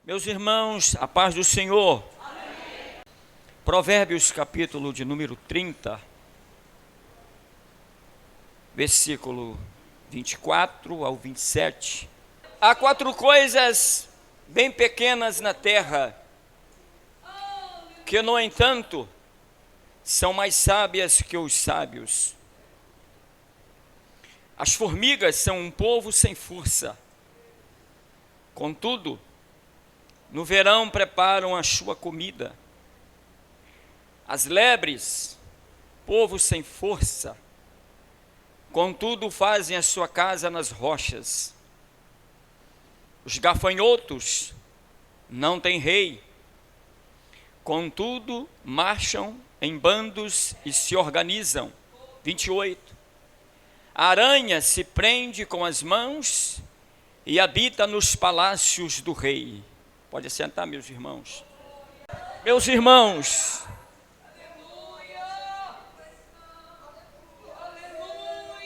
Meus irmãos, a paz do Senhor. Amém. Provérbios capítulo de número 30, versículo 24 ao 27. Há 4 coisas bem pequenas na terra, que no entanto são mais sábias que os sábios. As formigas são um povo sem força, contudo, no verão preparam a sua comida. As lebres, povo sem força, contudo fazem a sua casa nas rochas. Os gafanhotos não têm rei, contudo marcham em bandos e se organizam. 28. A aranha se prende com as mãos e habita nos palácios do rei. Pode sentar, meus irmãos. Meus irmãos,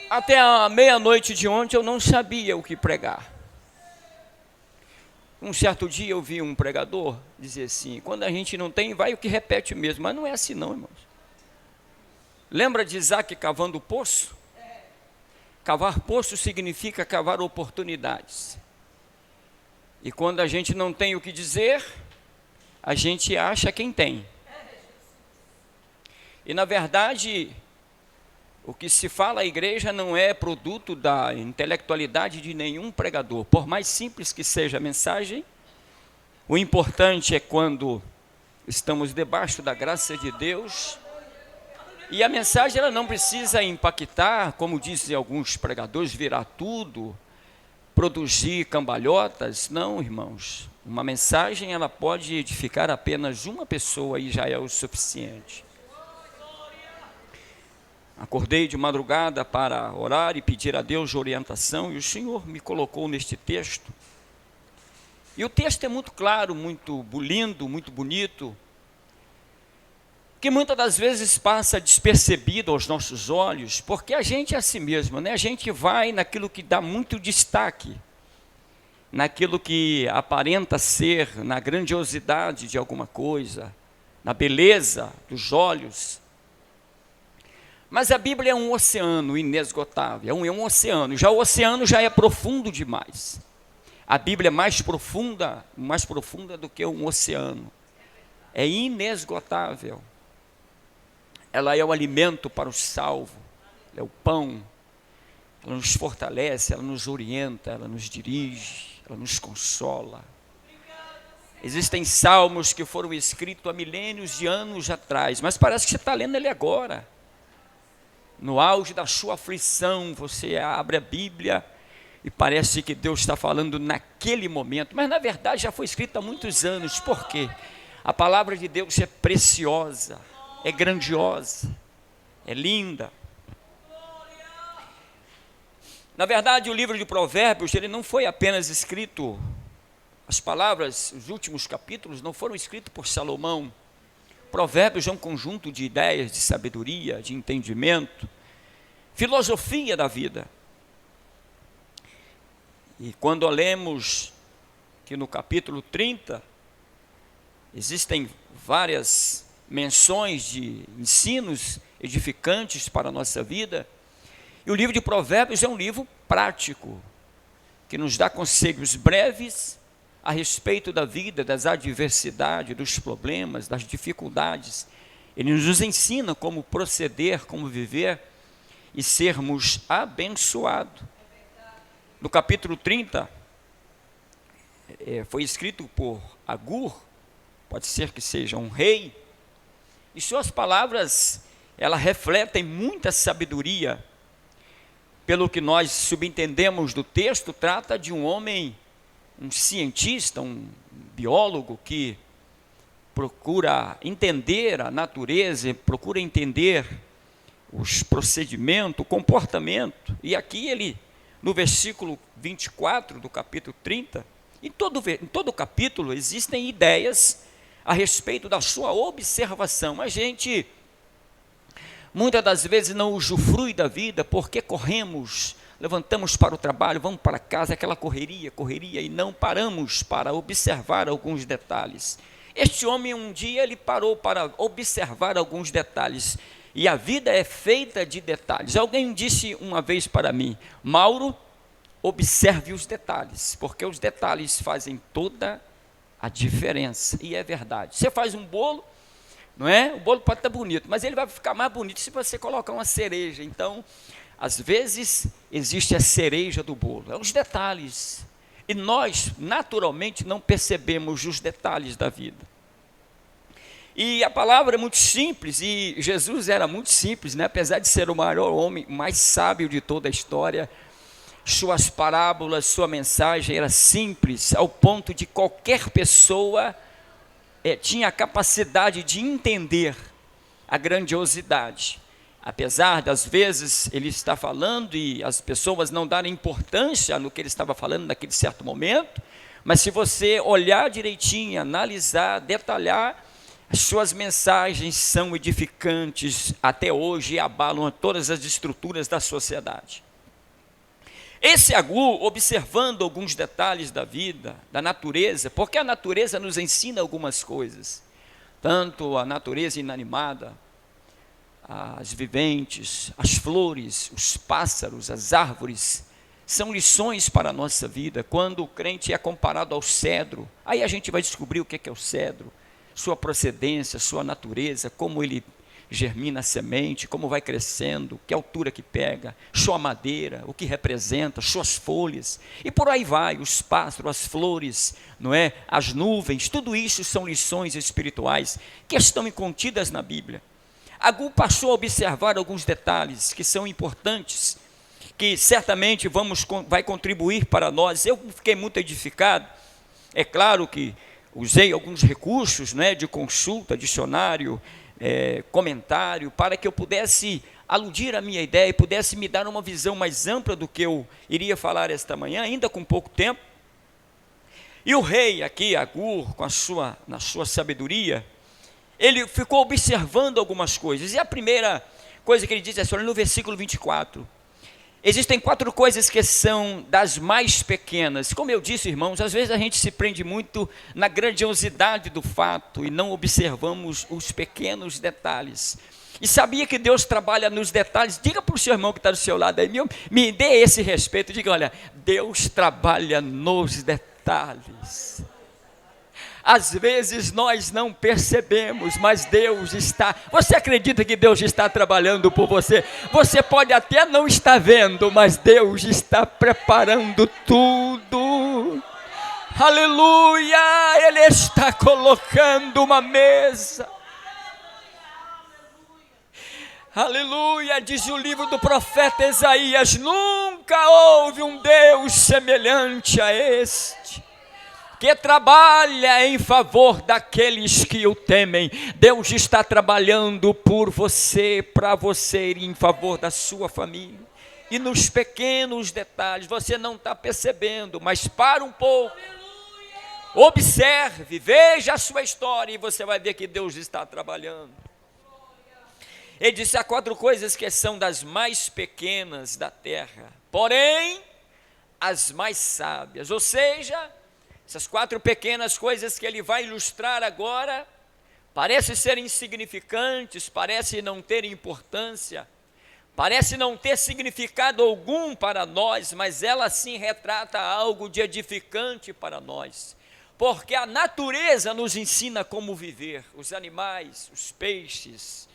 até a meia-noite de ontem eu não sabia o que pregar. Um certo dia eu vi um pregador dizer assim: quando a gente não tem, vai o que repete mesmo. Mas não é assim não, irmãos. Lembra de Isaac cavando o poço? Cavar poço significa cavar oportunidades. E quando a gente não tem o que dizer, a gente acha quem tem. E na verdade, o que se fala à igreja não é produto da intelectualidade de nenhum pregador. Por mais simples que seja a mensagem, o importante é quando estamos debaixo da graça de Deus. E a mensagem ela não precisa impactar, como dizem alguns pregadores, virar tudo, produzir cambalhotas. Não, irmãos. Uma mensagem ela pode edificar apenas uma pessoa e já é o suficiente. Acordei de madrugada para orar e pedir a Deus orientação, e o Senhor me colocou neste texto. E o texto é muito claro, muito lindo, muito bonito, que muitas das vezes passa despercebido aos nossos olhos, porque a gente é assim mesmo, né? A gente vai naquilo que dá muito destaque, naquilo que aparenta ser, na grandiosidade de alguma coisa, na beleza dos olhos. Mas a Bíblia é um oceano inesgotável, é um oceano. Já o oceano já é profundo demais. A Bíblia é mais profunda do que um oceano. É inesgotável. Ela é o alimento para o salvo, é o pão. Ela nos fortalece, ela nos orienta, ela nos dirige, ela nos consola. Existem salmos que foram escritos há milênios de anos atrás, mas parece que você está lendo ele agora. No auge da sua aflição, você abre a Bíblia e parece que Deus está falando naquele momento, mas na verdade já foi escrito há muitos anos. Por quê? A palavra de Deus é preciosa, é grandiosa, é linda. Na verdade, o livro de Provérbios, ele não foi apenas escrito, as palavras, os últimos capítulos não foram escritos por Salomão. Provérbios é um conjunto de ideias, de sabedoria, de entendimento, filosofia da vida. E quando lemos que no capítulo 30, existem várias menções de ensinos edificantes para a nossa vida, e o livro de Provérbios é um livro prático, que nos dá conselhos breves a respeito da vida, das adversidades, dos problemas, das dificuldades. Ele nos ensina como proceder, como viver e sermos abençoados. No capítulo 30, foi escrito por Agur, pode ser que seja um rei, e suas palavras, elas refletem muita sabedoria. Pelo que nós subentendemos do texto, trata de um homem, um cientista, um biólogo que procura entender a natureza, procura entender os procedimentos, o comportamento. E aqui ele, no versículo 24 do capítulo 30, em todo o capítulo existem ideias a respeito da sua observação. A gente muitas das vezes não usufrui da vida porque corremos levantamos para o trabalho, vamos para casa, aquela correria, e não paramos para observar alguns detalhes. Este homem um dia ele parou para observar alguns detalhes, e a vida é feita de detalhes. Alguém disse uma vez para mim: Mauro, observe os detalhes, porque os detalhes fazem toda a diferença. E é verdade. Você faz um bolo, não é? O bolo pode estar bonito, mas ele vai ficar mais bonito se você colocar uma cereja. Então, às vezes, existe a cereja do bolo, é os detalhes. E nós, naturalmente, não percebemos os detalhes da vida. E a palavra é muito simples, e Jesus era muito simples, né? Apesar de ser o maior homem, mais sábio de toda a história, suas parábolas, sua mensagem era simples, ao ponto de qualquer pessoa tinha a capacidade de entender a grandiosidade. Apesar das vezes ele está falando e as pessoas não darem importância no que ele estava falando naquele certo momento, mas se você olhar direitinho, analisar, detalhar, as suas mensagens são edificantes até hoje e abalam todas as estruturas da sociedade. Esse Agur, observando alguns detalhes da vida, da natureza, porque a natureza nos ensina algumas coisas, tanto a natureza inanimada, as viventes, as flores, os pássaros, as árvores, são lições para a nossa vida. Quando o crente é comparado ao cedro, aí a gente vai descobrir o que é o cedro, sua procedência, sua natureza, como ele germina a semente, como vai crescendo, que altura que pega, sua madeira, o que representa, suas folhas, e por aí vai, os pássaros, as flores, não é? As nuvens, tudo isso são lições espirituais que estão contidas na Bíblia. Agur passou a observar alguns detalhes que são importantes, que certamente vai contribuir para nós. Eu fiquei muito edificado. É claro que usei alguns recursos, né, de consulta, dicionário, comentário, para que eu pudesse aludir a minha ideia e pudesse me dar uma visão mais ampla do que eu iria falar esta manhã, ainda com pouco tempo. E o rei aqui, Agur, na sua sabedoria, ele ficou observando algumas coisas. E a primeira coisa que ele diz é assim, no versículo 24, existem 4 coisas que são das mais pequenas. Como eu disse, irmãos, às vezes a gente se prende muito na grandiosidade do fato e não observamos os pequenos detalhes. E sabia que Deus trabalha nos detalhes? Diga para o seu irmão que está do seu lado aí, me dê esse respeito, diga, olha, Deus trabalha nos detalhes. Às vezes nós não percebemos, mas Deus está. Você acredita que Deus está trabalhando por você? Você pode até não estar vendo, mas Deus está preparando tudo. Aleluia! Ele está colocando uma mesa. Aleluia! Diz o livro do profeta Isaías: nunca houve um Deus semelhante a este, que trabalha em favor daqueles que o temem. Deus está trabalhando por você, para você ir em favor da sua família. E nos pequenos detalhes, você não está percebendo, mas para um pouco, observe, veja a sua história e você vai ver que Deus está trabalhando. Ele disse, há 4 coisas que são das mais pequenas da terra, porém, as mais sábias. Ou seja, essas 4 pequenas coisas que ele vai ilustrar agora, parecem ser insignificantes, parecem não ter importância, parece não ter significado algum para nós, mas ela sim retrata algo de edificante para nós, porque a natureza nos ensina como viver, os animais, os peixes,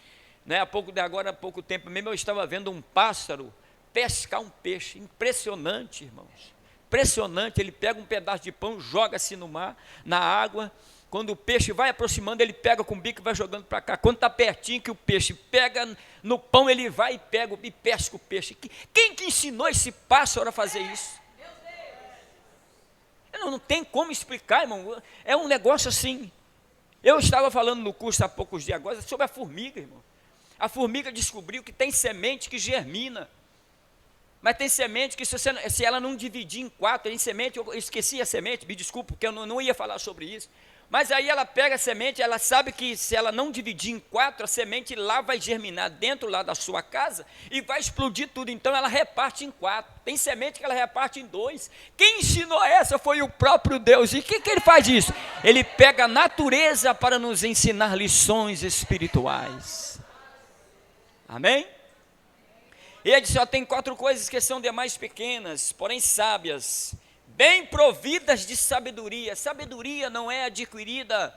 né? Há pouco tempo mesmo eu estava vendo um pássaro pescar um peixe, impressionante, irmãos. Impressionante, ele pega um pedaço de pão, joga-se no mar, na água, quando o peixe vai aproximando, ele pega com o bico e vai jogando para cá, quando está pertinho que o peixe pega no pão, ele vai e pega e pesca o peixe. Quem que ensinou esse pássaro a fazer isso? Não tem como explicar, irmão, é um negócio assim. Eu estava falando no curso há poucos dias agora sobre a formiga, irmão. A formiga descobriu que tem semente que germina, mas tem semente que se ela não dividir em 4, em semente, eu esqueci a semente, me desculpe, porque eu não ia falar sobre isso, Mas aí ela pega a semente, ela sabe que se ela não dividir em 4, a semente lá vai germinar dentro lá da sua casa e vai explodir tudo. Então ela reparte em 4. Tem semente que ela reparte em 2. Quem ensinou essa foi o próprio Deus. E o que ele faz isso? Ele pega a natureza para nos ensinar lições espirituais. Amém? E ele disse, tem 4 coisas que são demais pequenas, porém sábias, bem providas de sabedoria. Sabedoria não é adquirida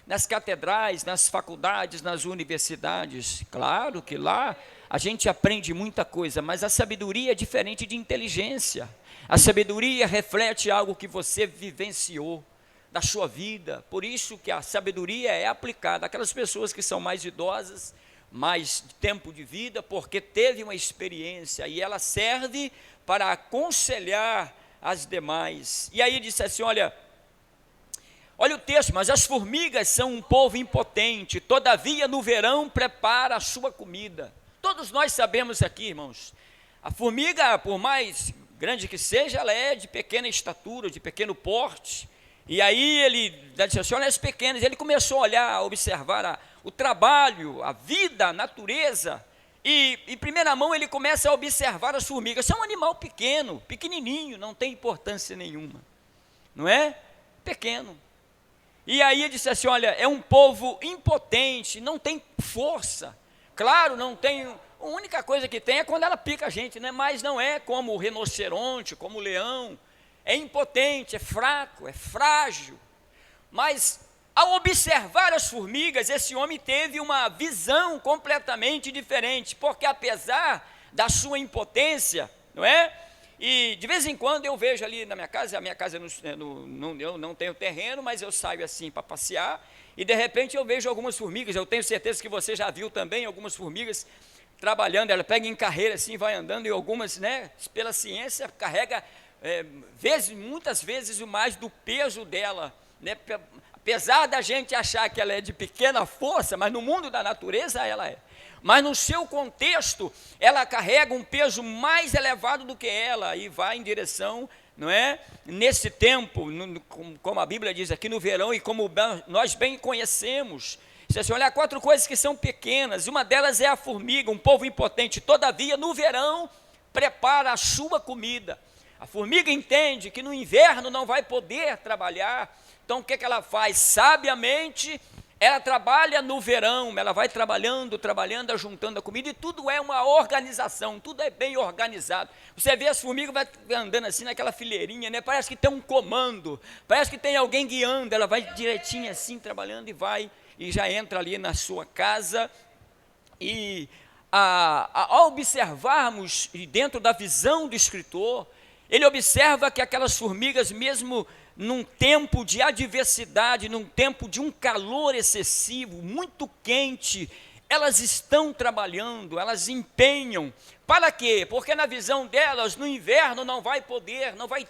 nas catedrais, nas faculdades, nas universidades. Claro que lá a gente aprende muita coisa, mas a sabedoria é diferente de inteligência. A sabedoria reflete algo que você vivenciou da sua vida. Por isso que a sabedoria é aplicada àquelas pessoas que são mais idosas, mais tempo de vida, porque teve uma experiência e ela serve para aconselhar as demais. E aí disse assim, olha o texto, mas as formigas são um povo impotente, todavia no verão prepara a sua comida. Todos nós sabemos aqui, irmãos, a formiga, por mais grande que seja, ela é de pequena estatura, de pequeno porte. E aí ele disse assim, olha as pequenas. Ele começou a olhar, a observar o trabalho, a vida, a natureza. E em primeira mão ele começa a observar as formigas. São um animal pequeno, pequenininho, não tem importância nenhuma, não é? Pequeno. E aí ele disse assim, olha, é um povo impotente, não tem força. Claro, não tem, a única coisa que tem é quando ela pica a gente, né? Mas não é como o rinoceronte, como o leão. É impotente, é fraco, é frágil. Mas ao observar as formigas, esse homem teve uma visão completamente diferente, porque apesar da sua impotência, não é? E de vez em quando eu vejo ali na minha casa, eu não tenho terreno, mas eu saio assim para passear, e de repente eu vejo algumas formigas. Eu tenho certeza que você já viu também algumas formigas trabalhando. Ela pega em carreira assim, vai andando, e algumas, né, pela ciência, carrega muitas vezes o mais do peso dela, né? Apesar da gente achar que ela é de pequena força, mas no mundo da natureza ela é. Mas no seu contexto, ela carrega um peso mais elevado do que ela e vai em direção, não é? Nesse tempo, como a Bíblia diz aqui, no verão, e como nós bem conhecemos, se você olhar 4 coisas que são pequenas, uma delas é a formiga, um povo impotente, todavia no verão prepara a sua comida. A formiga entende que no inverno não vai poder trabalhar, então o que ela faz? Sabiamente, ela trabalha no verão, ela vai trabalhando, ajuntando a comida, e tudo é uma organização, tudo é bem organizado. Você vê as formigas vai andando assim naquela fileirinha, né? Parece que tem um comando, parece que tem alguém guiando, ela vai direitinho assim, trabalhando, e vai, e já entra ali na sua casa. E ao observarmos, e dentro da visão do escritor, ele observa que aquelas formigas, mesmo num tempo de adversidade, num tempo de um calor excessivo, muito quente, elas estão trabalhando, elas empenham. Para quê? Porque na visão delas, no inverno não vai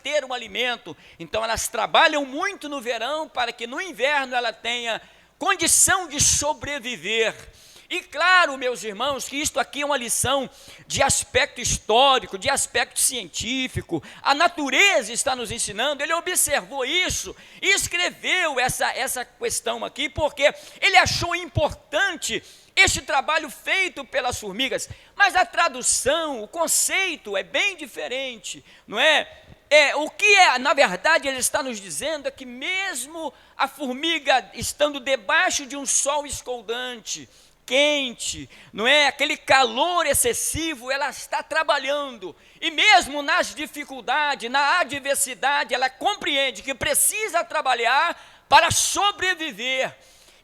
ter um alimento. Então elas trabalham muito no verão, para que no inverno ela tenha condição de sobreviver. E claro, meus irmãos, que isto aqui é uma lição de aspecto histórico, de aspecto científico. A natureza está nos ensinando. Ele observou isso e escreveu essa questão aqui, porque ele achou importante este trabalho feito pelas formigas. Mas a tradução, o conceito é bem diferente, não é? O que na verdade ele está nos dizendo é que mesmo a formiga estando debaixo de um sol escaldante, quente, não é? Aquele calor excessivo, ela está trabalhando, e mesmo nas dificuldades, na adversidade, ela compreende que precisa trabalhar para sobreviver.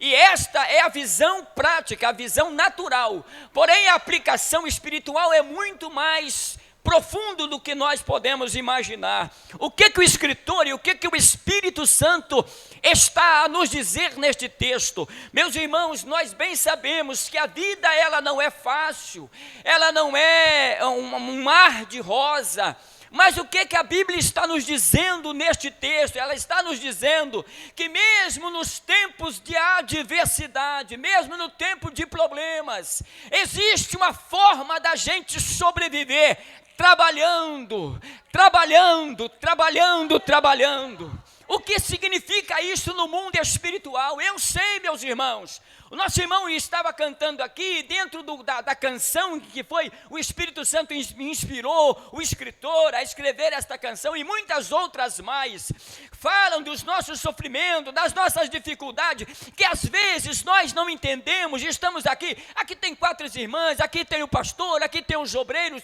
E esta é a visão prática, a visão natural. Porém, a aplicação espiritual é muito mais profundo do que nós podemos imaginar. O que o escritor e o que o Espírito Santo está a nos dizer neste texto? Meus irmãos, nós bem sabemos que a vida ela não é fácil, ela não é um mar de rosa. Mas o que a Bíblia está nos dizendo neste texto? Ela está nos dizendo que mesmo nos tempos de adversidade, mesmo no tempo de problemas, existe uma forma da gente sobreviver, trabalhando. O que significa isso no mundo espiritual? Eu sei, meus irmãos. O nosso irmão estava cantando aqui, dentro da canção que foi, o Espírito Santo inspirou o escritor a escrever esta canção e muitas outras mais. Falam dos nossos sofrimentos, das nossas dificuldades, que às vezes nós não entendemos. Estamos aqui tem 4 irmãs, aqui tem o pastor, aqui tem os obreiros,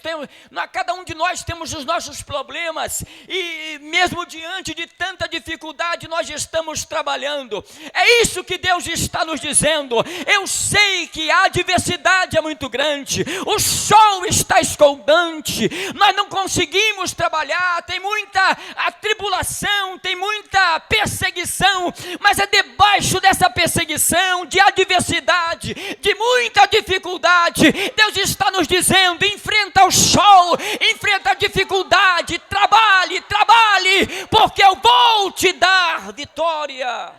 cada um de nós temos os nossos problemas, e mesmo diante de tanta dificuldade, nós estamos trabalhando. É isso que Deus está nos dizendo. Eu sei que a adversidade é muito grande, o sol está escaldante, nós não conseguimos trabalhar, tem muita atribulação, tem muita perseguição, mas é debaixo dessa perseguição, de adversidade, de muita dificuldade, Deus está nos dizendo: enfrenta o sol, enfrenta a dificuldade, trabalhe, porque eu vou te dar vitória.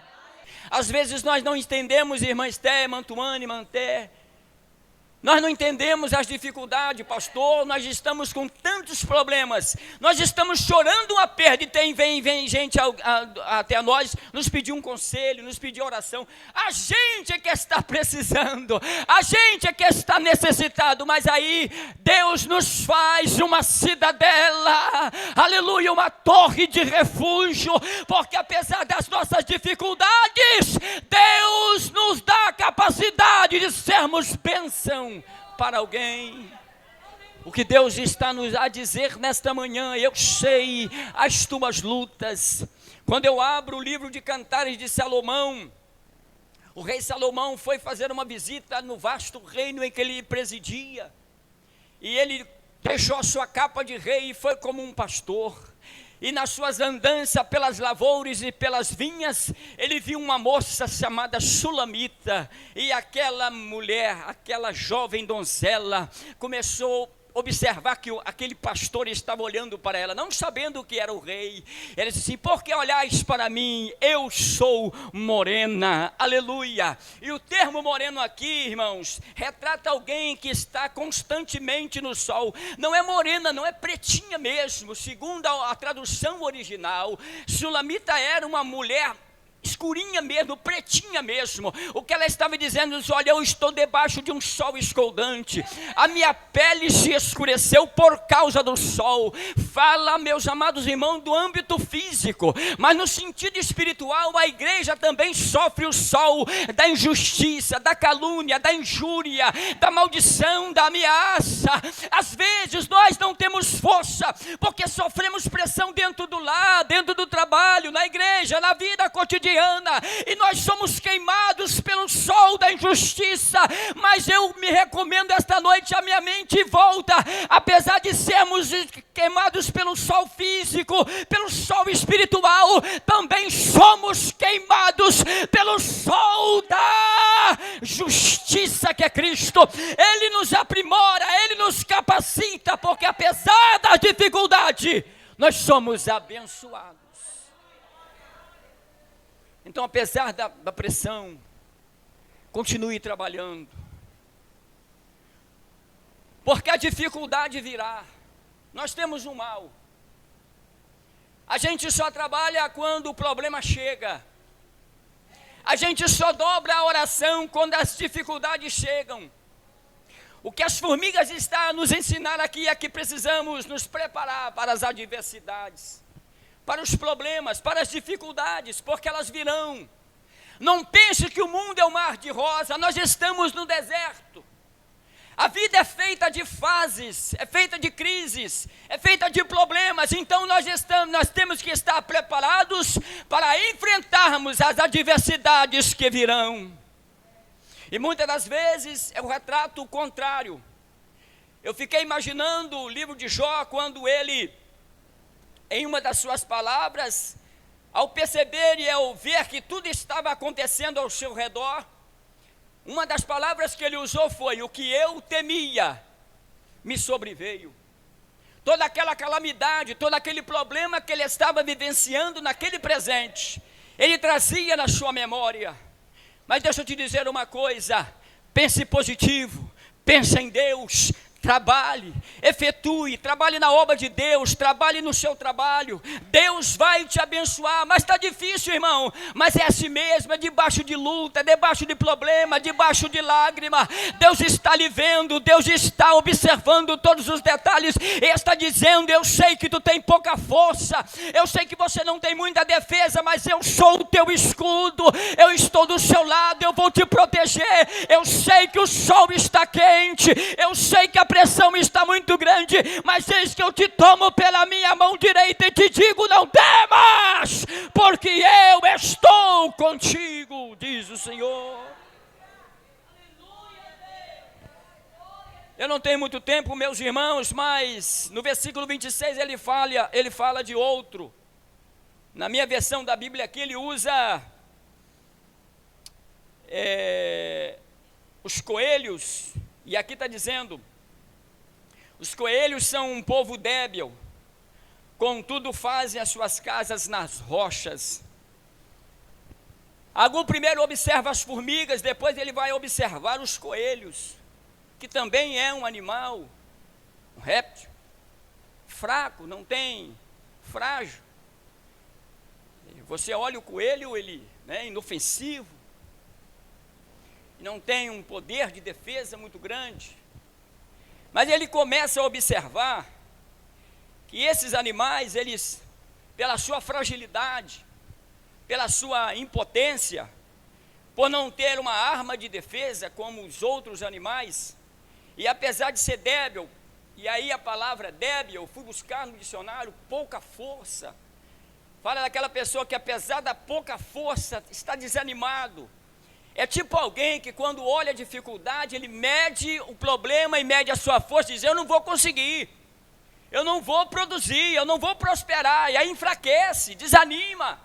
Às vezes nós não entendemos, irmã Esté, Mantuane, Manté, nós não entendemos as dificuldades, pastor, nós estamos com tantos problemas, nós estamos chorando uma perda, e vem gente até nós, nos pedir um conselho, nos pedir oração. A gente é que está precisando, a gente é que está necessitado, mas aí Deus nos faz uma cidadela, aleluia, uma torre de refúgio, porque apesar das nossas dificuldades, Deus nos dá a capacidade de sermos bênção para alguém. O que Deus está nos a dizer nesta manhã: eu sei as tuas lutas. Quando eu abro o livro de Cantares de Salomão, o rei Salomão foi fazer uma visita no vasto reino em que ele presidia, e ele deixou a sua capa de rei e foi como um pastor. E nas suas andanças pelas lavouras e pelas vinhas, ele viu uma moça chamada Sulamita, e aquela mulher, aquela jovem donzela, começou a observar que aquele pastor estava olhando para ela, não sabendo que era o rei. Ele disse assim: por que olhais para mim? Eu sou morena, aleluia. E o termo moreno aqui, irmãos, retrata alguém que está constantemente no sol. Não é morena, não é pretinha mesmo. Segundo a tradução original, Sulamita era uma mulher escurinha mesmo, pretinha mesmo. O que ela estava dizendo: olha, eu estou debaixo de um sol escaldante, a minha pele se escureceu por causa do sol. Fala, meus amados irmãos, do âmbito físico, mas no sentido espiritual, a igreja também sofre o sol da injustiça, da calúnia, da injúria, da maldição, da ameaça. Às vezes nós não temos força, porque sofremos pressão dentro do lar, dentro do trabalho, na igreja, na vida cotidiana, e nós somos queimados pelo sol da injustiça. Mas eu me recomendo esta noite, a minha mente volta. Apesar de sermos queimados pelo sol físico, pelo sol espiritual, também somos queimados pelo sol da justiça, que é Cristo. Ele nos aprimora, Ele nos capacita, porque apesar da dificuldade, nós somos abençoados. Então, apesar da pressão, continue trabalhando, porque a dificuldade virá. Nós temos um mal, a gente só trabalha quando o problema chega, a gente só dobra a oração quando as dificuldades chegam. O que as formigas estão a nos ensinar aqui é que precisamos nos preparar para as adversidades, para os problemas, para as dificuldades, porque elas virão. Não pense que o mundo é um mar de rosa, nós estamos no deserto. A vida é feita de fases, é feita de crises, é feita de problemas. Então nós temos que estar preparados para enfrentarmos as adversidades que virão. E muitas das vezes é o retrato contrário. Eu fiquei imaginando o livro de Jó, quando ele, em uma das suas palavras, ao perceber e ao ver que tudo estava acontecendo ao seu redor, uma das palavras que ele usou foi: o que eu temia me sobreveio. Toda aquela calamidade, todo aquele problema que ele estava vivenciando naquele presente, ele trazia na sua memória. Mas deixa eu te dizer uma coisa: pense positivo, pense em Deus, trabalhe, efetue, trabalhe na obra de Deus, trabalhe no seu trabalho, Deus vai te abençoar. Mas está difícil, irmão, mas é assim mesmo, é debaixo de luta, é debaixo de problema, debaixo de lágrima. Deus está lhe vendo, Deus está observando todos os detalhes, e está dizendo: eu sei que tu tem pouca força, eu sei que você não tem muita defesa, mas eu sou o teu escudo, eu estou do seu lado, eu vou te proteger. Eu sei que o sol está quente, eu sei que a pressão está muito grande, mas eis que eu te tomo pela minha mão direita e te digo: não temas, porque eu estou contigo, diz o Senhor. Eu não tenho muito tempo, meus irmãos, mas no versículo 26 ele fala de outro. Na minha versão da Bíblia aqui ele usa os coelhos, e aqui está dizendo: os coelhos são um povo débil, contudo fazem as suas casas nas rochas. Agum primeiro observa as formigas, depois ele vai observar os coelhos, que também é um animal, um réptil, fraco, não tem, frágil. Você olha o coelho, ele é inofensivo, não tem um poder de defesa muito grande. Mas ele começa a observar que esses animais, eles, pela sua fragilidade, pela sua impotência, por não ter uma arma de defesa como os outros animais, e apesar de ser débil, e aí a palavra débil, eu fui buscar no dicionário, pouca força, fala daquela pessoa que apesar da pouca força, está desanimado. É tipo alguém que quando olha a dificuldade, ele mede o problema e mede a sua força e diz: eu não vou conseguir, eu não vou produzir, eu não vou prosperar, e aí enfraquece, desanima.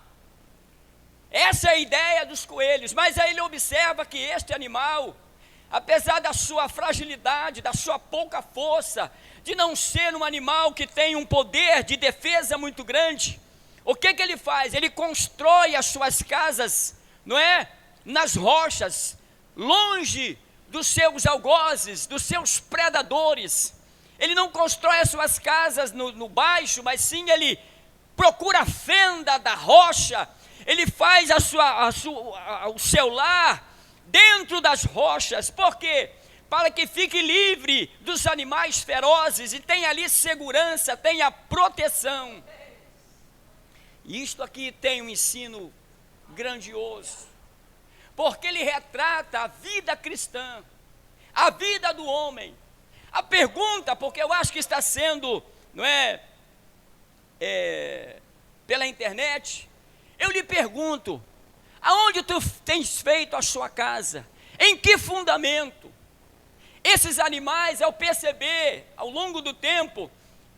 Essa é a ideia dos coelhos. Mas aí ele observa que este animal, apesar da sua fragilidade, da sua pouca força, de não ser um animal que tem um poder de defesa muito grande, o que ele faz? Ele constrói as suas casas, não é? Nas rochas, longe dos seus algozes, dos seus predadores. Ele não constrói as suas casas no baixo, mas sim ele procura a fenda da rocha. Ele faz o seu lar dentro das rochas. Por quê? Para que fique livre dos animais ferozes e tenha ali segurança, tenha proteção. E isto aqui tem um ensino grandioso, porque ele retrata a vida cristã, a vida do homem. A pergunta, porque eu acho que está sendo, não é, pela internet, eu lhe pergunto: aonde tu tens feito a sua casa? Em que fundamento? Esses animais, ao perceber, ao longo do tempo,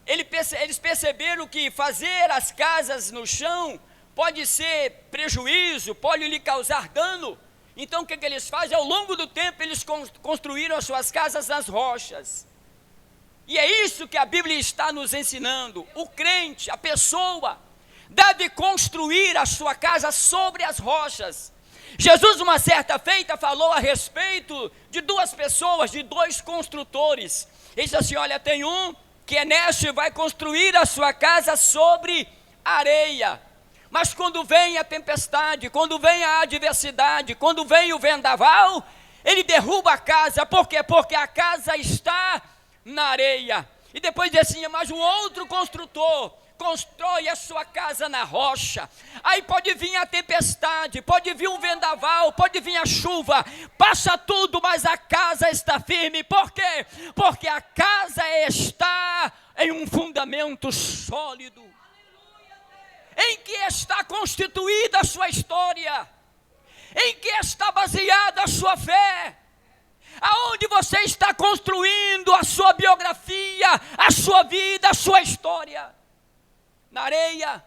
eles perceberam que fazer as casas no chão pode ser prejuízo, pode lhe causar dano. Então o que eles fazem? Ao longo do tempo eles construíram as suas casas nas rochas. E é isso que a Bíblia está nos ensinando. O crente, a pessoa, deve construir a sua casa sobre as rochas. Jesus, uma certa feita, falou a respeito de duas pessoas, de dois construtores. Ele disse assim: olha, tem um que é nécio e vai construir a sua casa sobre areia. Mas quando vem a tempestade, quando vem a adversidade, quando vem o vendaval, ele derruba a casa. Por quê? Porque a casa está na areia. E depois diz assim: mas um outro construtor constrói a sua casa na rocha. Aí pode vir a tempestade, pode vir um vendaval, pode vir a chuva, passa tudo, mas a casa está firme. Por quê? Porque a casa está em um fundamento sólido. Em que está constituída a sua história? Em que está baseada a sua fé? Aonde você está construindo a sua biografia, a sua vida, a sua história? Na areia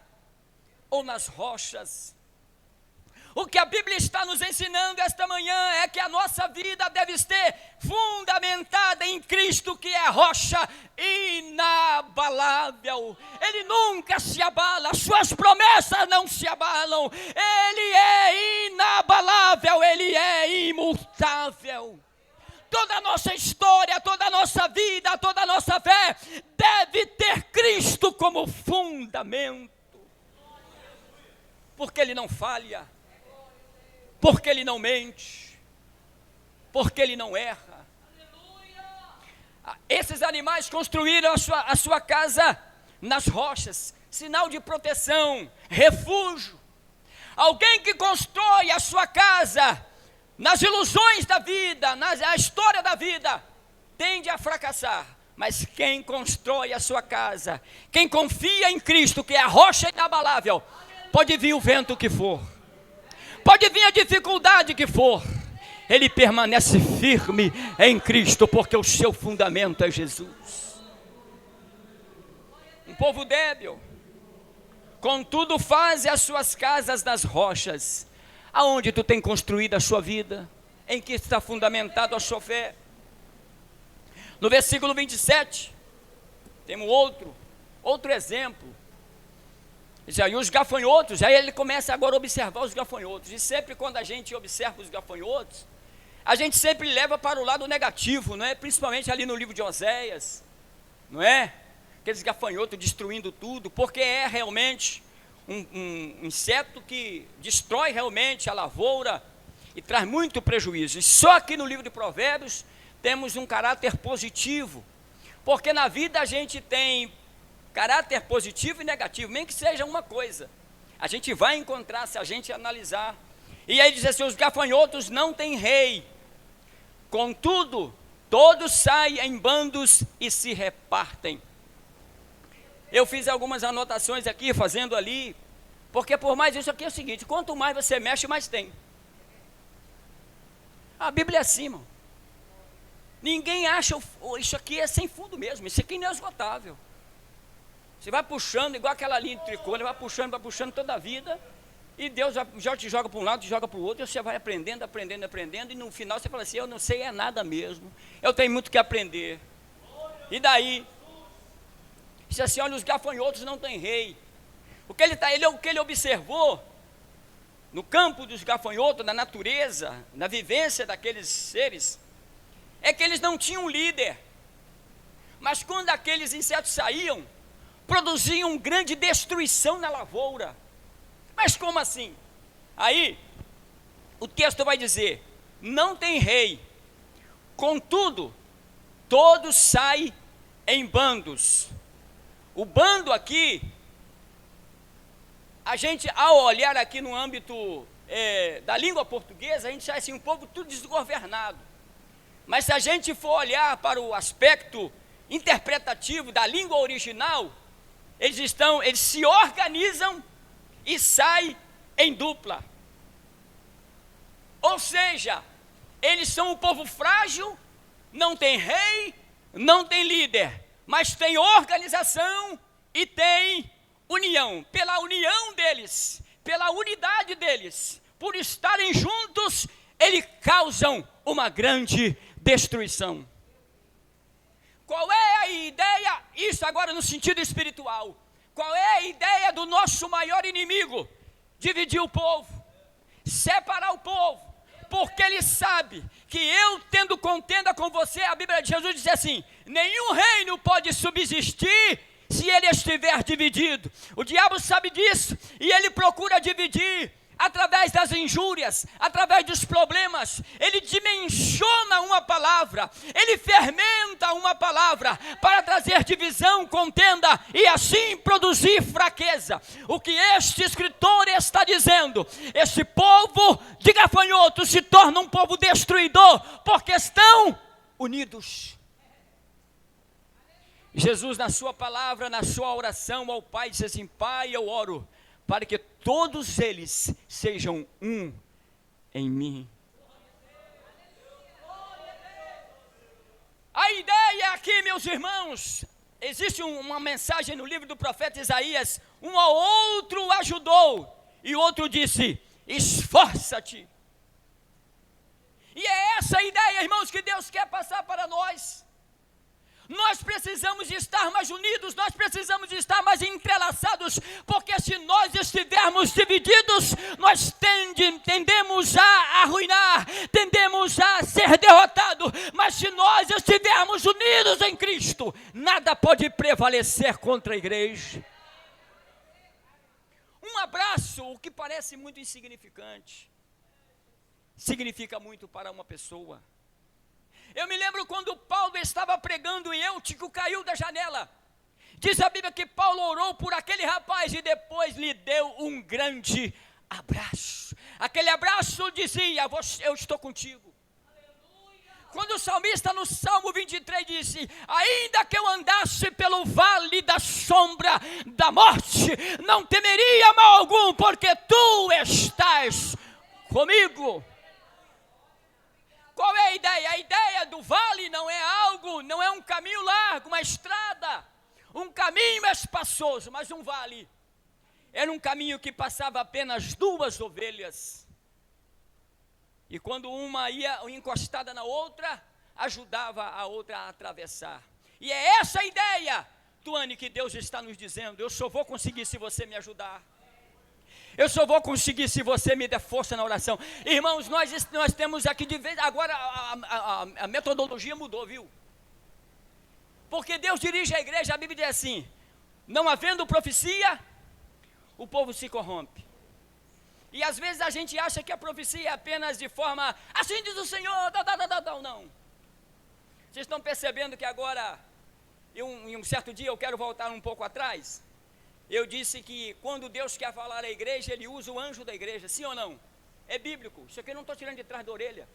ou nas rochas? O que a Bíblia está nos ensinando esta manhã é que a nossa vida deve ser fundamentada em Cristo, que é a rocha inabalável. Ele nunca se abala, as suas promessas não se abalam. Ele é inabalável, ele é imutável. toda a nossa história, toda a nossa vida, toda a nossa fé deve ter Cristo como fundamento. Porque Ele não falha, porque Ele não mente, porque Ele não erra. Esses animais construíram a sua casa nas rochas, sinal de proteção, refúgio. Alguém que constrói a sua casa nas ilusões da vida, na história da vida, tende a fracassar. Mas quem constrói a sua casa, quem confia em Cristo, que é a rocha inabalável, pode vir o vento que for, pode vir a dificuldade que for, ele permanece firme em Cristo, porque o seu fundamento é Jesus. Um povo débil, contudo faz as suas casas nas rochas. Aonde tu tem construído a sua vida? Em que está fundamentado a sua fé? No versículo 27, temos outro exemplo. E os gafanhotos, aí ele começa agora a observar os gafanhotos. E sempre quando a gente observa os gafanhotos, a gente sempre leva para o lado negativo, não é? Principalmente ali no livro de Oséias, não é? Aqueles gafanhotos destruindo tudo, porque é realmente um inseto que destrói realmente a lavoura e traz muito prejuízo. E só que no livro de Provérbios temos um caráter positivo, porque na vida a gente tem caráter positivo e negativo, nem que seja uma coisa, a gente vai encontrar se a gente analisar. E aí diz assim: os gafanhotos não têm rei, contudo todos saem em bandos e se repartem. Eu fiz algumas anotações aqui, fazendo ali, porque por mais isso aqui é o seguinte: quanto mais você mexe, mais tem. A Bíblia é assim, irmão. Ninguém acha, isso aqui é sem fundo mesmo, isso aqui não é esgotável. Você vai puxando, igual aquela linha de tricô, vai puxando toda a vida, e Deus já te joga para um lado, te joga para o outro, e você vai aprendendo, e no final você fala assim: eu não sei é nada mesmo, eu tenho muito que aprender. E daí? Diz assim: olha, os gafanhotos não têm rei. O que ele observou no campo dos gafanhotos, na natureza, na vivência daqueles seres, é que eles não tinham líder. Mas quando aqueles insetos saíam, produziam grande destruição na lavoura. Mas como assim? Aí, o texto vai dizer: não tem rei, contudo, todos saem em bandos. O bando aqui, a gente, ao olhar aqui no âmbito da língua portuguesa, a gente acha assim, um povo tudo desgovernado. Mas se a gente for olhar para o aspecto interpretativo da língua original, eles se organizam e saem em dupla. Ou seja, eles são um povo frágil, não tem rei, não tem líder, mas tem organização e tem união. Pela união deles, pela unidade deles, por estarem juntos, eles causam uma grande destruição. Qual é a ideia? Isso agora no sentido espiritual. Qual é a ideia do nosso maior inimigo? Dividir o povo, separar o povo, porque ele sabe que eu tendo contenda com você, a Bíblia de Jesus diz assim: nenhum reino pode subsistir se ele estiver dividido. O diabo sabe disso e ele procura dividir através das injúrias, através dos problemas. Ele dimensiona uma palavra, ele fermenta uma palavra para trazer divisão, contenda e assim produzir fraqueza. O que este escritor está dizendo: esse povo de gafanhotos se torna um povo destruidor porque estão unidos. Jesus, na sua palavra, na sua oração ao Pai, disse assim: Pai, eu oro para que todos eles sejam um em mim. A ideia aqui, meus irmãos, existe uma mensagem no livro do profeta Isaías: um ao outro ajudou, e o outro disse: esforça-te. E é essa a ideia, irmãos, que Deus quer passar para nós. Nós precisamos estar mais unidos, nós precisamos estar mais entrelaçados, porque se nós estivermos divididos, nós tendemos a arruinar, tendemos a ser derrotados. Mas se nós estivermos unidos em Cristo, nada pode prevalecer contra a igreja. Um abraço, o que parece muito insignificante, significa muito para uma pessoa. Eu me lembro quando Paulo estava pregando e Eutico caiu da janela. Diz a Bíblia que Paulo orou por aquele rapaz e depois lhe deu um grande abraço. Aquele abraço dizia: eu estou contigo. Quando o salmista no Salmo 23 disse: ainda que eu andasse pelo vale da sombra da morte, não temeria mal algum, porque tu estás comigo. Qual é a ideia? A ideia do vale não é um caminho largo, uma estrada, um caminho espaçoso, mas um vale. Era um caminho que passava apenas 2 ovelhas. E quando uma ia encostada na outra, ajudava a outra a atravessar. E é essa a ideia, Tuane, que Deus está nos dizendo: eu só vou conseguir se você me ajudar. Eu só vou conseguir se você me der força na oração. Irmãos, nós temos aqui de vez, agora a metodologia mudou, viu? Porque Deus dirige a igreja, a Bíblia diz assim: não havendo profecia, o povo se corrompe. E às vezes a gente acha que a profecia é apenas de forma, assim diz o Senhor, não. Vocês estão percebendo que agora, em um certo dia, eu quero voltar um pouco atrás. Eu disse que quando Deus quer falar à igreja, Ele usa o anjo da igreja, sim ou não? É bíblico, isso aqui eu não estou tirando de trás da orelha.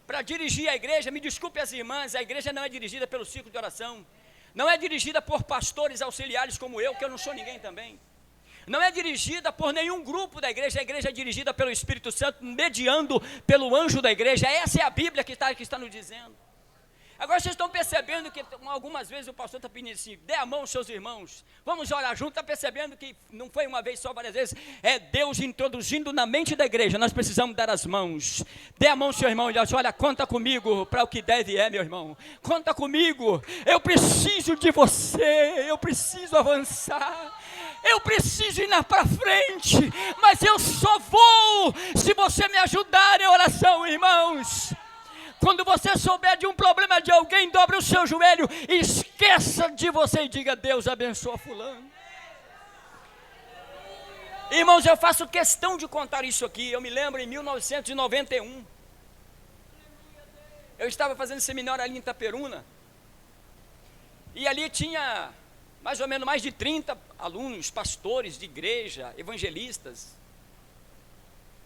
Para dirigir a igreja, me desculpe as irmãs, a igreja não é dirigida pelo círculo de oração, não é dirigida por pastores auxiliares como eu, que eu não sou ninguém também. Não é dirigida por nenhum grupo da igreja, a igreja é dirigida pelo Espírito Santo, mediando pelo anjo da igreja. Essa é a Bíblia que está nos dizendo. Agora vocês estão percebendo que algumas vezes o pastor está pedindo assim: dê a mão aos seus irmãos, vamos orar junto. Está percebendo que não foi uma vez só, várias vezes. É Deus introduzindo na mente da igreja: nós precisamos dar as mãos. Dê a mão ao seu irmão e diz: olha, conta comigo para o que deve meu irmão. Conta comigo, eu preciso de você, eu preciso avançar, eu preciso ir para frente, mas eu só vou se você me ajudar em oração, irmãos. Quando você souber de um problema de alguém, dobre o seu joelho, esqueça de você e diga: Deus abençoa fulano. Irmãos, eu faço questão de contar isso aqui. Eu me lembro em 1991, eu estava fazendo seminário ali em Itaperuna, e ali tinha mais ou menos mais de 30 alunos, pastores de igreja, evangelistas.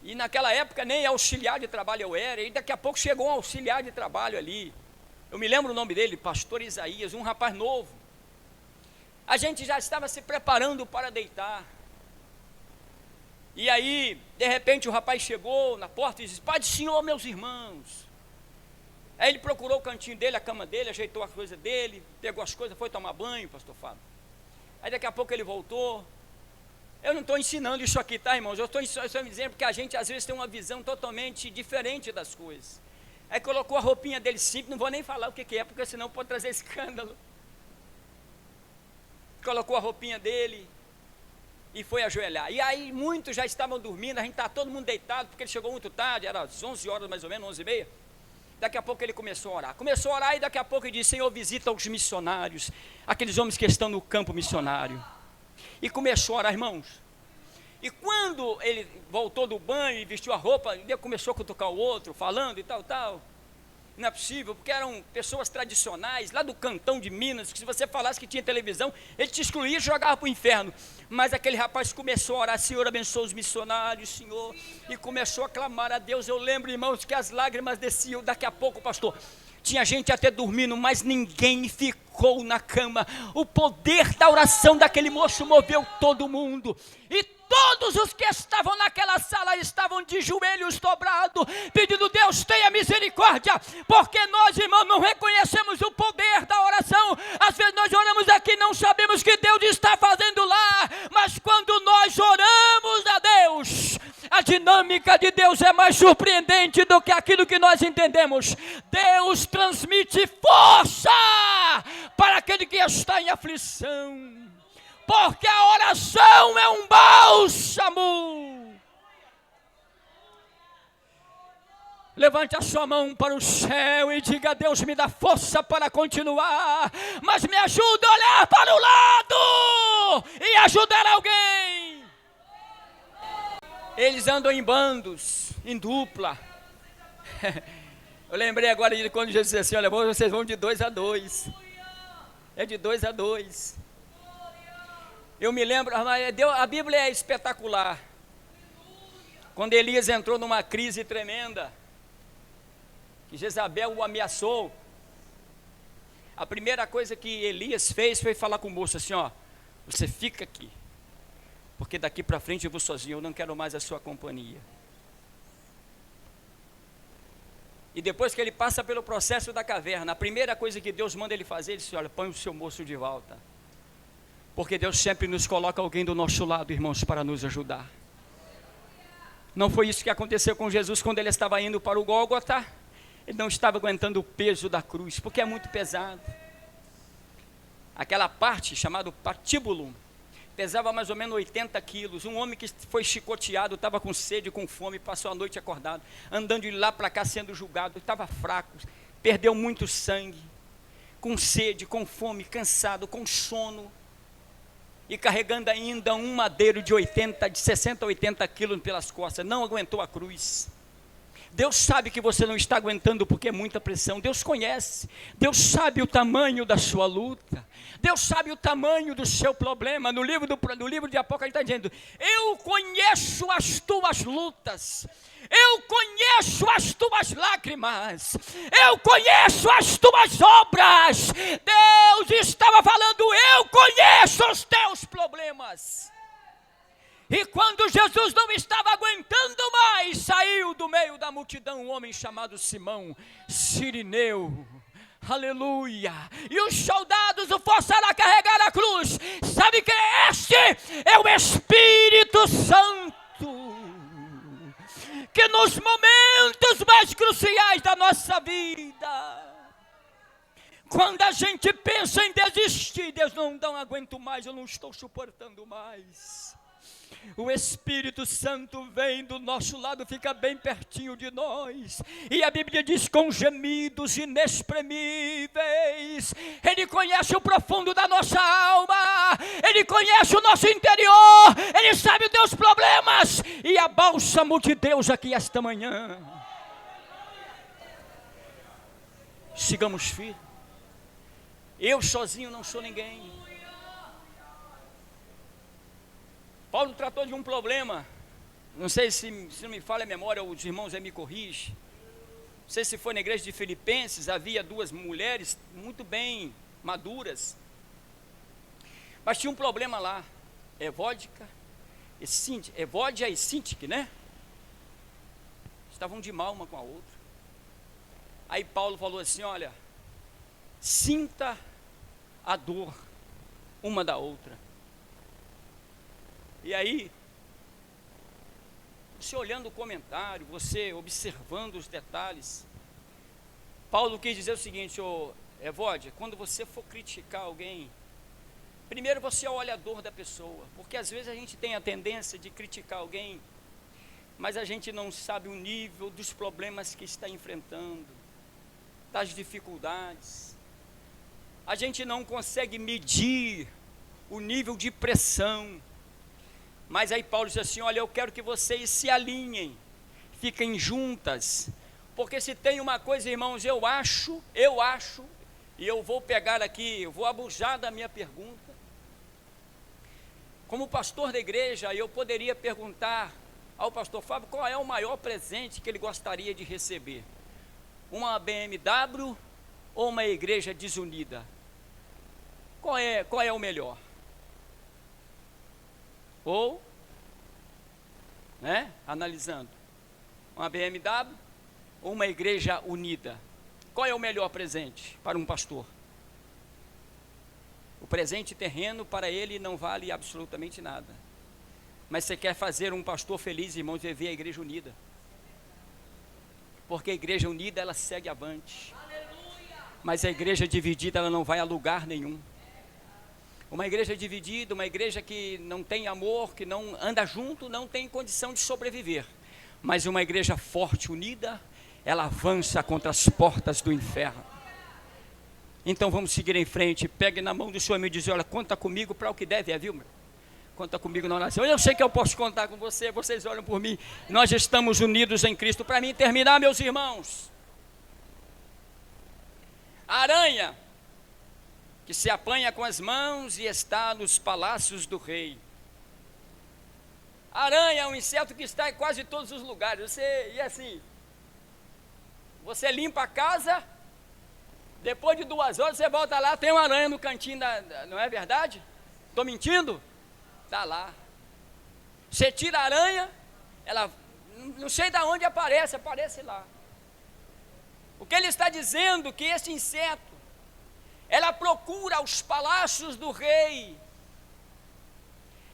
E naquela época nem auxiliar de trabalho eu era, e daqui a pouco chegou um auxiliar de trabalho ali. Eu me lembro o nome dele, pastor Isaías, um rapaz novo. A gente já estava se preparando para deitar. E aí, de repente, o rapaz chegou na porta e disse: Pai do Senhor, meus irmãos. Aí ele procurou o cantinho dele, a cama dele, ajeitou as coisas dele, pegou as coisas, foi tomar banho, pastor Fábio. Aí daqui a pouco ele voltou. Eu não estou ensinando isso aqui, tá, irmãos? Eu estou dizendo porque a gente às vezes tem uma visão totalmente diferente das coisas. Aí colocou a roupinha dele simples, não vou nem falar o que é, porque senão pode trazer escândalo. Colocou a roupinha dele e foi ajoelhar. E aí muitos já estavam dormindo, a gente está todo mundo deitado, porque ele chegou muito tarde, era às 11 horas mais ou menos, 11h30. Daqui a pouco ele começou a orar. E daqui a pouco ele disse: Senhor, visita os missionários, aqueles homens que estão no campo missionário. E começou a orar, irmãos. E quando ele voltou do banho e vestiu a roupa, ele começou a cutucar o outro, falando e tal. Não é possível, porque eram pessoas tradicionais, lá do cantão de Minas, que se você falasse que tinha televisão, ele te excluía e jogava para o inferno. Mas aquele rapaz começou a orar: Senhor, abençoa os missionários, Senhor. E começou a clamar a Deus. Eu lembro, irmãos, que as lágrimas desciam. Daqui a pouco, pastor, tinha gente até dormindo, mas ninguém ficou na cama. O poder da oração daquele moço moveu todo mundo. E todos os que estavam naquela sala estavam de joelhos dobrados, pedindo: Deus, tenha misericórdia, porque nós, irmãos, não reconhecemos o poder da oração. Às vezes nós oramos aqui e não sabemos o que Deus está fazendo lá, mas quando nós oramos a Deus, a dinâmica de Deus é mais surpreendente do que aquilo que nós entendemos. Deus transmite força para aquele que está em aflição, porque a oração é um bálsamo. Levante a sua mão para o céu e diga: Deus, me dá força para continuar, mas me ajuda a olhar para o lado e ajudar alguém. Eles andam em bandos, em dupla. Eu lembrei agora de quando Jesus disse assim: olha, vocês vão de 2 a 2. É de 2 a 2. Eu me lembro, a Bíblia é espetacular. Quando Elias entrou numa crise tremenda, que Jezabel o ameaçou, a primeira coisa que Elias fez foi falar com o moço assim: ó, você fica aqui, porque daqui para frente eu vou sozinho, eu não quero mais a sua companhia. E depois que ele passa pelo processo da caverna, a primeira coisa que Deus manda ele fazer, ele diz: olha, põe o seu moço de volta, porque Deus sempre nos coloca alguém do nosso lado, irmãos, para nos ajudar. Não foi isso que aconteceu com Jesus quando ele estava indo para o Gólgota? Ele não estava aguentando o peso da cruz, porque é muito pesado. Aquela parte chamada patíbulo pesava mais ou menos 80 quilos. Um homem que foi chicoteado, estava com sede, com fome, passou a noite acordado, andando de lá para cá sendo julgado, estava fraco, perdeu muito sangue, com sede, com fome, cansado, com sono, e carregando ainda um madeiro de 60 a 80 quilos pelas costas. Não aguentou a cruz. Deus sabe que você não está aguentando porque é muita pressão. Deus conhece, Deus sabe o tamanho da sua luta, Deus sabe o tamanho do seu problema. No livro de Apocalipse está dizendo: eu conheço as tuas lutas, eu conheço as tuas lágrimas, eu conheço as tuas obras. Deus estava falando: eu conheço os teus problemas. E quando Jesus não estava aguentando mais, saiu do meio da multidão um homem chamado Simão Cirineu. Aleluia! E os soldados o forçaram a carregar a cruz. Sabe quem é este? É o Espírito Santo, que nos momentos mais cruciais da nossa vida, quando a gente pensa em desistir, Deus, não aguento mais, eu não estou suportando mais, o Espírito Santo vem do nosso lado, fica bem pertinho de nós, e a Bíblia diz: com gemidos inexprimíveis. Ele conhece o profundo da nossa alma, Ele conhece o nosso interior, Ele sabe os teus problemas, e a bálsamo de Deus aqui esta manhã. Sigamos firmes. Eu sozinho não sou ninguém. Paulo tratou de um problema, não sei se não me falha a memória, os irmãos aí me corrigem, não sei se foi na igreja de Filipenses, havia 2 mulheres muito bem maduras, mas tinha um problema lá, Evódia e Sintique, né? Estavam de mal uma com a outra. Aí Paulo falou assim: olha, sinta a dor uma da outra. E aí, você olhando o comentário, você observando os detalhes, Paulo quis dizer o seguinte: Evódia, quando você for criticar alguém, primeiro você olha a dor da pessoa, porque às vezes a gente tem a tendência de criticar alguém, mas a gente não sabe o nível dos problemas que está enfrentando, das dificuldades, a gente não consegue medir o nível de pressão. Mas aí Paulo diz assim: olha, eu quero que vocês se alinhem, fiquem juntas, porque se tem uma coisa, irmãos, eu acho, e eu vou pegar aqui, eu vou abusar da minha pergunta. Como pastor da igreja, eu poderia perguntar ao pastor Fábio qual é o maior presente que ele gostaria de receber: uma BMW ou uma igreja desunida? Qual é o melhor? Ou, analisando, uma BMW ou uma igreja unida? Qual é o melhor presente para um pastor? O presente terreno para ele não vale absolutamente nada, mas você quer fazer um pastor feliz, irmãos, viver a igreja unida. Porque a igreja unida, ela segue avante. Mas a igreja dividida, ela não vai a lugar nenhum. Uma igreja dividida, uma igreja que não tem amor, que não anda junto, não tem condição de sobreviver. Mas uma igreja forte, unida, ela avança contra as portas do inferno. Então vamos seguir em frente. Pegue na mão do Senhor e me diz: olha, conta comigo para o que deve, viu, meu? Conta comigo na oração. Eu sei que eu posso contar com você, vocês olham por mim. Nós estamos unidos em Cristo. Para mim terminar, meus irmãos, a aranha que se apanha com as mãos e está nos palácios do rei. A aranha é um inseto que está em quase todos os lugares. Você limpa a casa, depois de 2 horas você volta lá, tem uma aranha no cantinho, não é verdade? Estou mentindo? Está lá. Você tira a aranha, ela não sei de onde aparece lá. O que ele está dizendo é que esse inseto, ela procura os palácios do rei,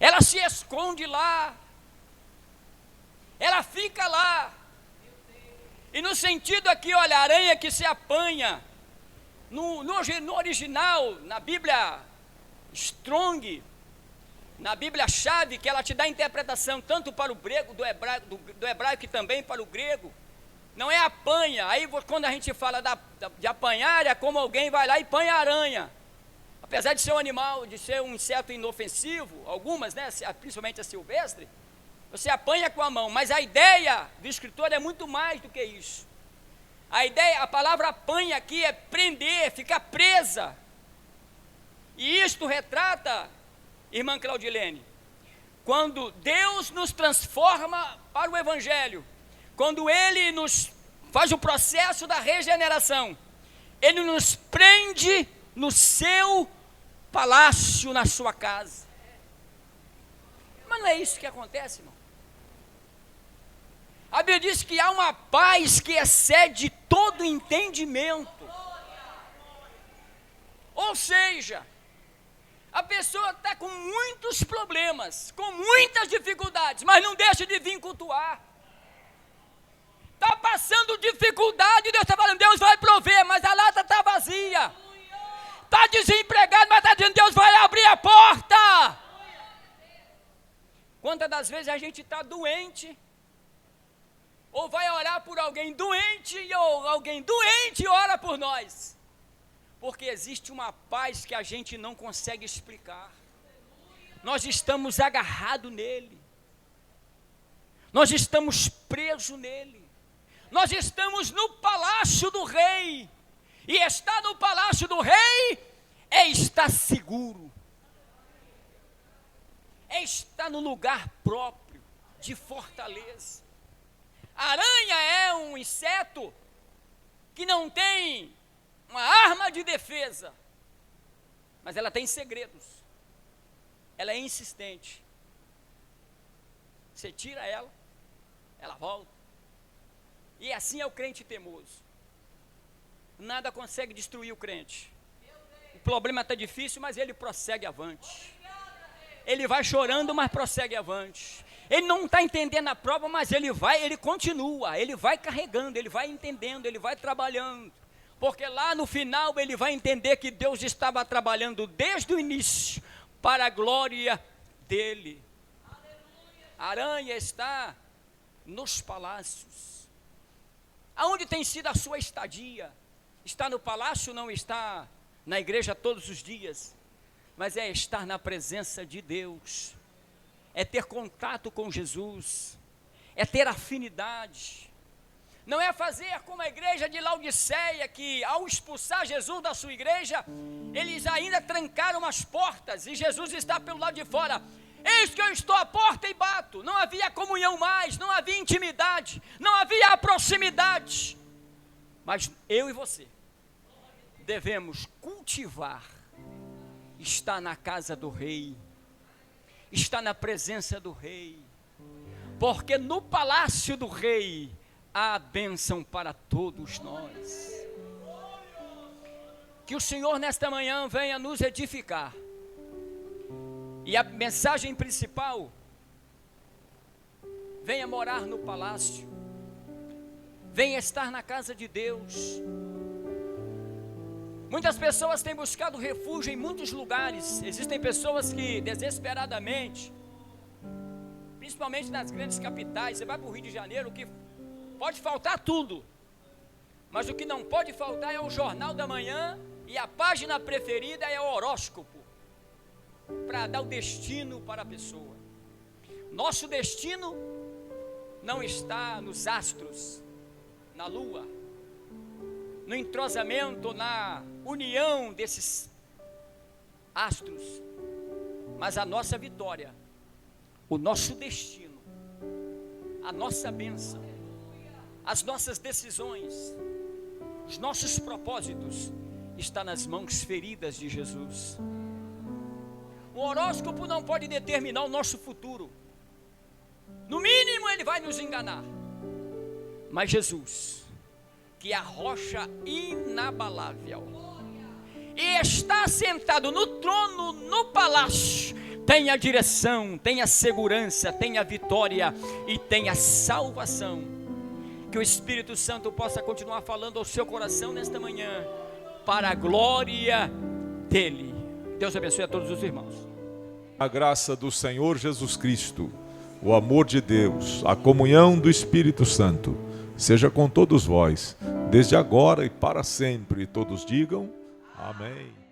ela se esconde lá, ela fica lá. E no sentido aqui, olha, a aranha que se apanha, no original, na Bíblia Strong, na Bíblia chave, que ela te dá interpretação tanto para o grego, do hebraico e também para o grego, não é apanha. Aí quando a gente fala de apanhar, é como alguém vai lá e apanha a aranha. Apesar de ser um animal, de ser um inseto inofensivo, algumas, né, principalmente a silvestre, você apanha com a mão, mas a ideia do escritor é muito mais do que isso. A palavra apanha aqui é prender, ficar presa. E isto retrata, irmã Claudilene, quando Deus nos transforma para o Evangelho, quando Ele nos faz o processo da regeneração, Ele nos prende no seu palácio, na sua casa. Mas não é isso que acontece, irmão. A Bíblia diz que há uma paz que excede todo entendimento. Ou seja, a pessoa está com muitos problemas, com muitas dificuldades, mas não deixa de vir cultuar. Está passando dificuldade, Deus está falando, Deus vai prover, mas a lata está vazia. Está desempregado, mas está dizendo, Deus vai abrir a porta. Quantas das vezes a gente está doente, ou vai orar por alguém doente, ou alguém doente ora por nós, porque existe uma paz que a gente não consegue explicar. Nós estamos agarrados nele, nós estamos presos nele, nós estamos no palácio do rei, e estar no palácio do rei é estar seguro, é estar no lugar próprio de fortaleza. A aranha é um inseto que não tem uma arma de defesa, mas ela tem segredos, ela é insistente. Você tira ela, ela volta. E assim é o crente teimoso. Nada consegue destruir o crente. O problema está difícil, mas ele prossegue avante. Ele vai chorando, mas prossegue avante. Ele não está entendendo a prova, mas ele continua, ele vai carregando, ele vai entendendo, ele vai trabalhando. Porque lá no final ele vai entender que Deus estava trabalhando desde o início para a glória dele. A aranha está nos palácios. Aonde tem sido a sua estadia? Está no palácio, não está na igreja todos os dias, mas é estar na presença de Deus, é ter contato com Jesus, é ter afinidade. Não é fazer como a igreja de Laodiceia, que ao expulsar Jesus da sua igreja, eles ainda trancaram as portas, e Jesus está pelo lado de fora. Eis que eu estou à porta e bato. Não havia comunhão mais, não havia intimidade, não havia proximidade. Mas eu e você devemos cultivar, estar na casa do rei, estar na presença do rei, porque no palácio do rei há bênção para todos nós. Que o Senhor nesta manhã venha nos edificar. E a mensagem principal: venha morar no palácio, venha estar na casa de Deus. Muitas pessoas têm buscado refúgio em muitos lugares. Existem pessoas que desesperadamente, principalmente nas grandes capitais, você vai para o Rio de Janeiro, que pode faltar tudo, mas o que não pode faltar é o Jornal da Manhã, e a página preferida é o horóscopo, para dar o destino para a pessoa. Nosso destino não está nos astros, na lua, no entrosamento, na união desses astros, mas a nossa vitória, o nosso destino, a nossa bênção, as nossas decisões, os nossos propósitos, está nas mãos feridas de Jesus. O horóscopo não pode determinar o nosso futuro, no mínimo ele vai nos enganar, mas Jesus, que é a rocha inabalável, e está sentado no trono, no palácio, tem a direção, tem a segurança, tem a vitória e tem a salvação. Que o Espírito Santo possa continuar falando ao seu coração nesta manhã, para a glória dele. Deus abençoe a todos os irmãos. A graça do Senhor Jesus Cristo, o amor de Deus, a comunhão do Espírito Santo, seja com todos vós, desde agora e para sempre. Todos digam amém.